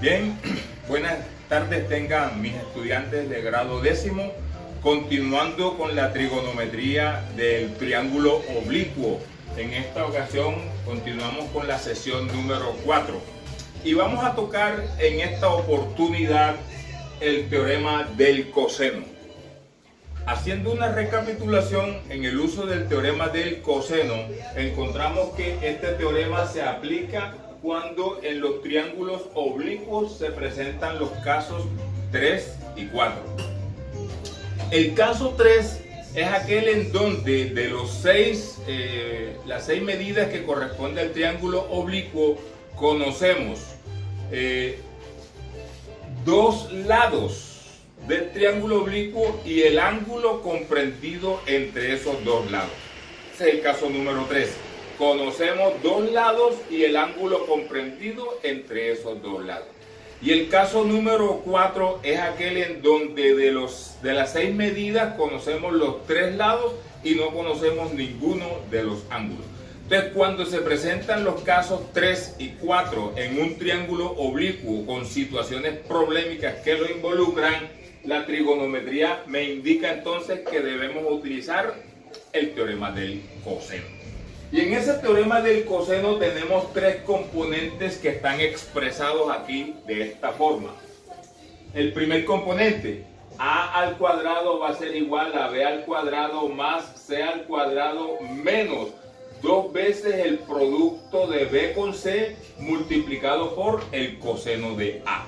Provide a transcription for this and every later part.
Bien, buenas tardes tengan mis estudiantes de grado décimo, continuando con la trigonometría del triángulo oblicuo. En esta ocasión continuamos con la sesión número 4 y vamos a tocar en esta oportunidad el teorema del coseno. Haciendo una recapitulación en el uso del teorema del coseno, encontramos que este teorema se aplica cuando en los triángulos oblicuos se presentan los casos 3 y 4. El caso 3 es aquel en donde de las 6 medidas que corresponde al triángulo oblicuo conocemos dos lados del triángulo oblicuo y el ángulo comprendido entre esos dos lados. Ese es el caso número 3. Conocemos dos lados y el ángulo comprendido entre esos dos lados. Y el caso número 4 es aquel en donde de las 6 medidas conocemos los 3 lados y no conocemos ninguno de los ángulos. Entonces, cuando se presentan los casos 3 y 4 en un triángulo oblicuo con situaciones problemáticas que lo involucran, la trigonometría me indica entonces que debemos utilizar el teorema del coseno. Y en ese teorema del coseno tenemos 3 componentes que están expresados aquí de esta forma. El primer componente, a al cuadrado va a ser igual a b al cuadrado más c al cuadrado menos 2 veces el producto de b con c multiplicado por el coseno de a.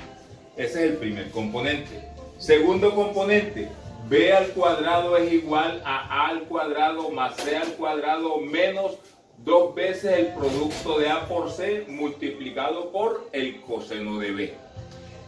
Ese es el primer componente. Segundo componente, b al cuadrado es igual a al cuadrado más c al cuadrado menos 2 veces el producto de a por c multiplicado por el coseno de b.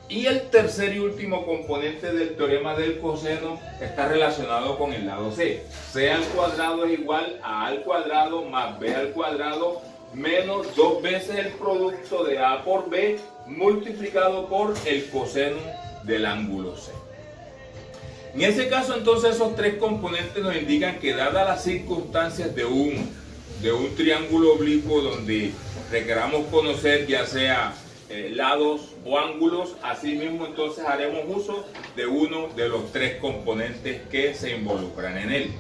Y el tercer y último componente del teorema del coseno está relacionado con el lado c. C al cuadrado es igual a al cuadrado más b al cuadrado menos 2 veces el producto de a por b multiplicado por el coseno del ángulo c. En ese caso, entonces, esos 3 componentes nos indican que dadas las circunstancias de un triángulo oblicuo donde requeramos conocer ya sea lados o ángulos, asimismo entonces haremos uso de uno de los 3 componentes que se involucran en él.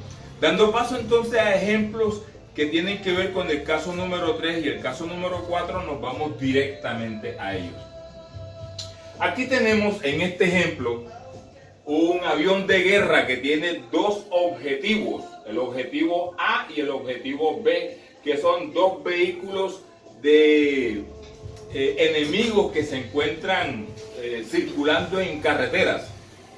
Dando paso entonces a ejemplos que tienen que ver con el caso número 3 y el caso número 4, nos vamos directamente a ellos. Aquí tenemos en este ejemplo un avión de guerra que tiene 2 objetivos, el objetivo A y el objetivo B, que son 2 vehículos de enemigos que se encuentran circulando en carreteras.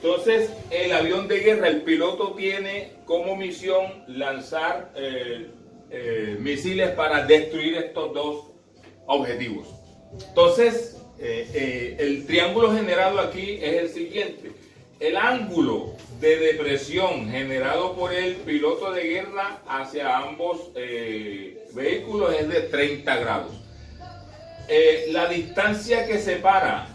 Entonces, el avión de guerra, el piloto tiene como misión lanzar misiles para destruir estos 2 objetivos. Entonces, el triángulo generado aquí es el siguiente. El ángulo de depresión generado por el piloto de guerra hacia ambos vehículos es de 30 grados. La distancia que separa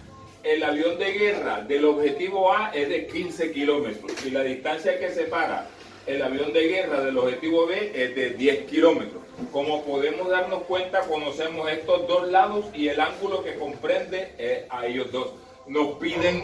el avión de guerra del objetivo A es de 15 kilómetros y la distancia que separa el avión de guerra del objetivo B es de 10 kilómetros. Como podemos darnos cuenta, conocemos estos 2 lados y el ángulo que comprende a ellos 2. Nos piden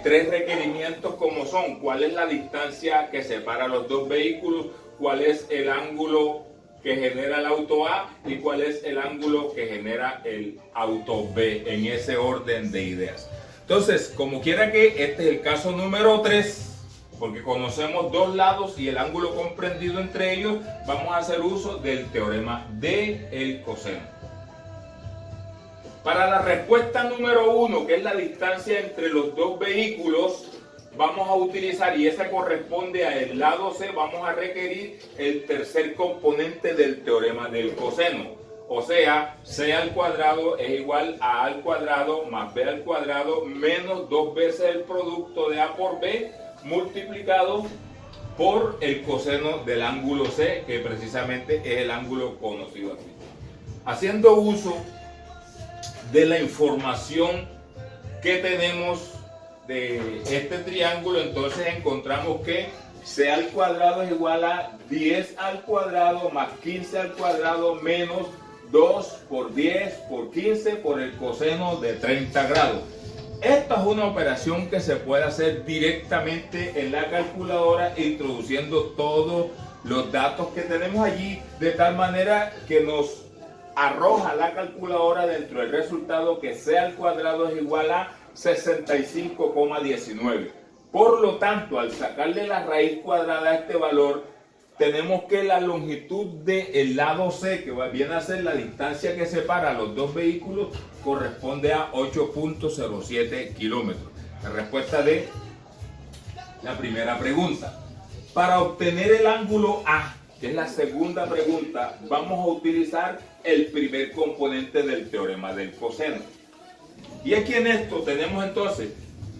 3 requerimientos como son: cuál es la distancia que separa los 2 vehículos, cuál es el ángulo que genera el auto A y cuál es el ángulo que genera el auto B, en ese orden de ideas. Entonces, como quiera que, este es el caso número 3, porque conocemos 2 lados y el ángulo comprendido entre ellos, vamos a hacer uso del teorema del coseno. Para la respuesta número 1, que es la distancia entre los 2 vehículos, vamos a utilizar, y esa corresponde al lado C, vamos a requerir el tercer componente del teorema del coseno. O sea, C al cuadrado es igual a al cuadrado más B al cuadrado menos 2 veces el producto de A por B multiplicado por el coseno del ángulo C, que precisamente es el ángulo conocido aquí. Haciendo uso de la información que tenemos de este triángulo, entonces encontramos que c al cuadrado es igual a 10 al cuadrado más 15 al cuadrado menos 2 por 10 por 15 por el coseno de 30 grados. Esta es una operación que se puede hacer directamente en la calculadora, introduciendo todos los datos que tenemos allí, de tal manera que nos arroja la calculadora dentro del resultado que C al cuadrado es igual a 65,19. Por lo tanto, al sacarle la raíz cuadrada a este valor, tenemos que la longitud del lado C, que viene a ser la distancia que separa a los dos vehículos, corresponde a 8.07 kilómetros. La respuesta de la primera pregunta. Para obtener el ángulo A, que es la segunda pregunta, vamos a utilizar el primer componente del teorema del coseno. Y aquí en esto tenemos entonces,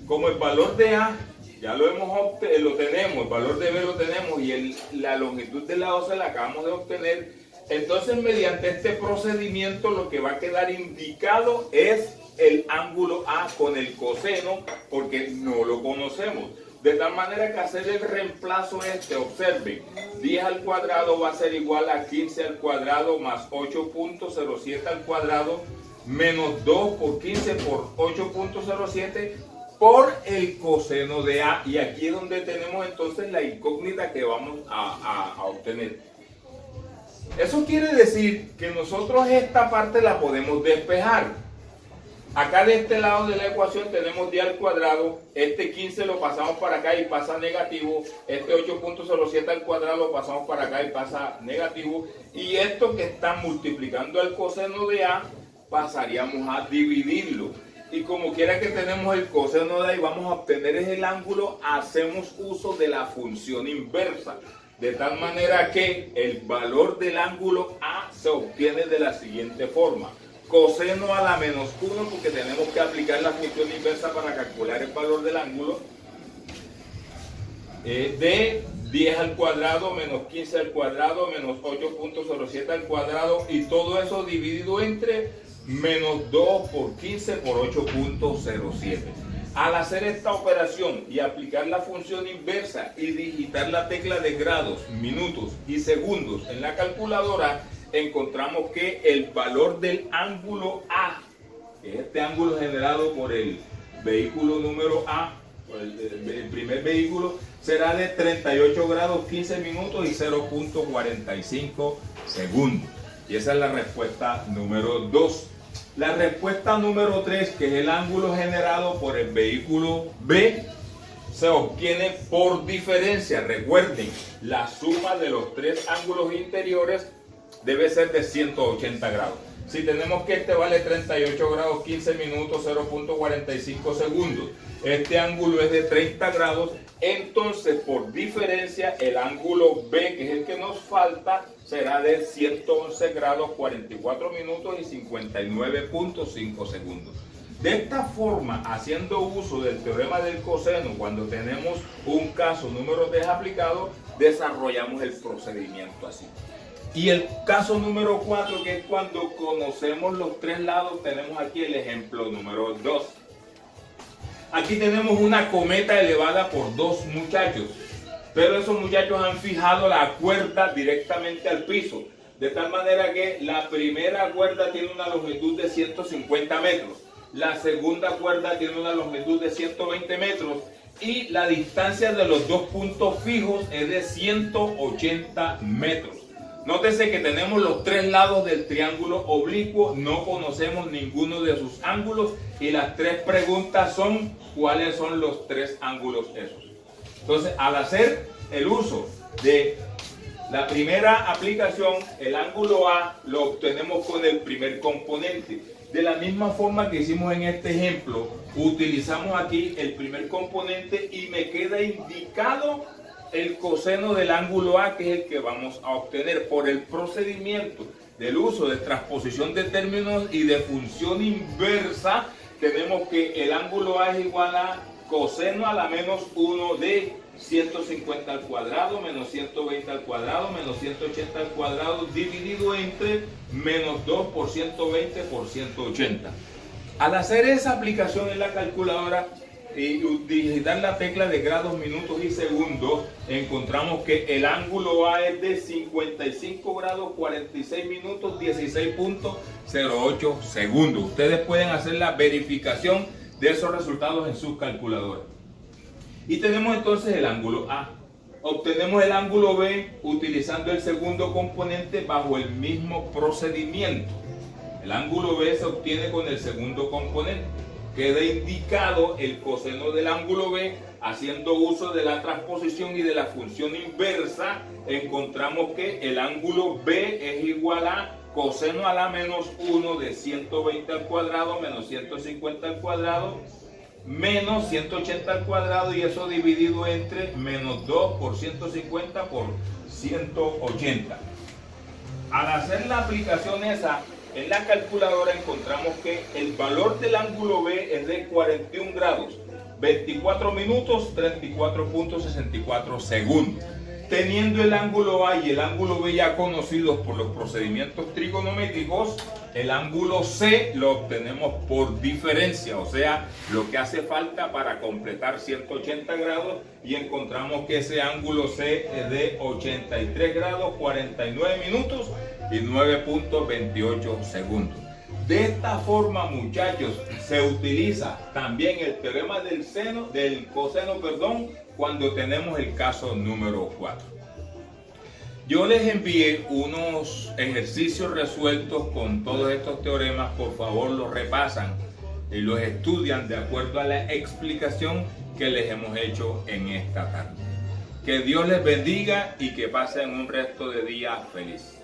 como el valor de A, ya lo tenemos, el valor de B lo tenemos y la longitud del lado C la acabamos de obtener. Entonces, mediante este procedimiento, lo que va a quedar indicado es el ángulo A con el coseno, porque no lo conocemos. De tal manera que hacer el reemplazo observen, 10 al cuadrado va a ser igual a 15 al cuadrado más 8.07 al cuadrado menos 2 por 15 por 8.07 por el coseno de A. Y aquí es donde tenemos entonces la incógnita que vamos a obtener. Eso quiere decir que nosotros esta parte la podemos despejar. Acá de este lado de la ecuación tenemos 10 al cuadrado, este 15 lo pasamos para acá y pasa negativo, este 8.07 al cuadrado lo pasamos para acá y pasa negativo, y esto que está multiplicando el coseno de A, pasaríamos a dividirlo. Y como quiera que tenemos el coseno de A y vamos a obtener el ángulo, hacemos uso de la función inversa. De tal manera que el valor del ángulo A se obtiene de la siguiente forma. Coseno a la menos 1, porque tenemos que aplicar la función inversa para calcular el valor del ángulo, de 10 al cuadrado menos 15 al cuadrado menos 8.07 al cuadrado, y todo eso dividido entre menos 2 por 15 por 8.07. Al hacer esta operación y aplicar la función inversa y digitar la tecla de grados, minutos y segundos en la calculadora, encontramos que el valor del ángulo A, que es este ángulo generado por el vehículo número A, el primer vehículo, será de 38 grados 15 minutos y 0.45 segundos. Y esa es la respuesta número 2. La respuesta número 3, que es el ángulo generado por el vehículo B, se obtiene por diferencia. Recuerden, la suma de los tres ángulos interiores debe ser de 180 grados. Si tenemos que este vale 38 grados 15 minutos 0.45 segundos, este ángulo es de 30 grados, entonces por diferencia el ángulo B, que es el que nos falta, será de 111 grados 44 minutos y 59.5 segundos. De esta forma, haciendo uso del teorema del coseno, cuando tenemos un caso número 3 aplicado, desarrollamos el procedimiento así. Y el caso número 4, que es cuando conocemos los tres lados, tenemos aquí el ejemplo número 2. Aquí tenemos una cometa elevada por dos muchachos, pero esos muchachos han fijado la cuerda directamente al piso, de tal manera que la primera cuerda tiene una longitud de 150 metros, la segunda cuerda tiene una longitud de 120 metros y la distancia de los dos puntos fijos es de 180 metros. Nótese que tenemos los tres lados del triángulo oblicuo, no conocemos ninguno de sus ángulos y las tres preguntas son ¿cuáles son los tres ángulos esos? Entonces, al hacer el uso de la primera aplicación, el ángulo A lo obtenemos con el primer componente. De la misma forma que hicimos en este ejemplo, utilizamos aquí el primer componente y me queda indicado el coseno del ángulo A, que es el que vamos a obtener por el procedimiento del uso de transposición de términos y de función inversa. Tenemos que el ángulo A es igual a coseno a la menos 1 de 150 al cuadrado menos 120 al cuadrado menos 180 al cuadrado dividido entre menos 2 por 120 por 180. Al hacer esa aplicación en la calculadora y digitar la tecla de grados, minutos y segundos, encontramos que el ángulo A es de 55 grados 46 minutos 16.08 segundos. Ustedes pueden hacer la verificación de esos resultados en sus calculadoras. Y tenemos entonces el ángulo A. Obtenemos el ángulo B utilizando el segundo componente bajo el mismo procedimiento. El ángulo B se obtiene con el segundo componente. Queda indicado el coseno del ángulo B haciendo uso de la transposición y de la función inversa. Encontramos que el ángulo B es igual a coseno a la menos 1 de 120 al cuadrado menos 150 al cuadrado menos 180 al cuadrado, y eso dividido entre menos 2 por 150 por 180. Al hacer la aplicación esa en la calculadora encontramos que el valor del ángulo B es de 41 grados, 24 minutos, 34.64 segundos. Teniendo el ángulo A y el ángulo B ya conocidos por los procedimientos trigonométricos, el ángulo C lo obtenemos por diferencia, o sea, lo que hace falta para completar 180 grados, y encontramos que ese ángulo C es de 83 grados, 49 minutos y 9.28 segundos. De esta forma, muchachos, se utiliza también el teorema del coseno, cuando tenemos el caso número 4. Yo les envié unos ejercicios resueltos con todos estos teoremas. Por favor, los repasan y los estudian de acuerdo a la explicación que les hemos hecho en esta tarde. Que Dios les bendiga y que pasen un resto de día feliz.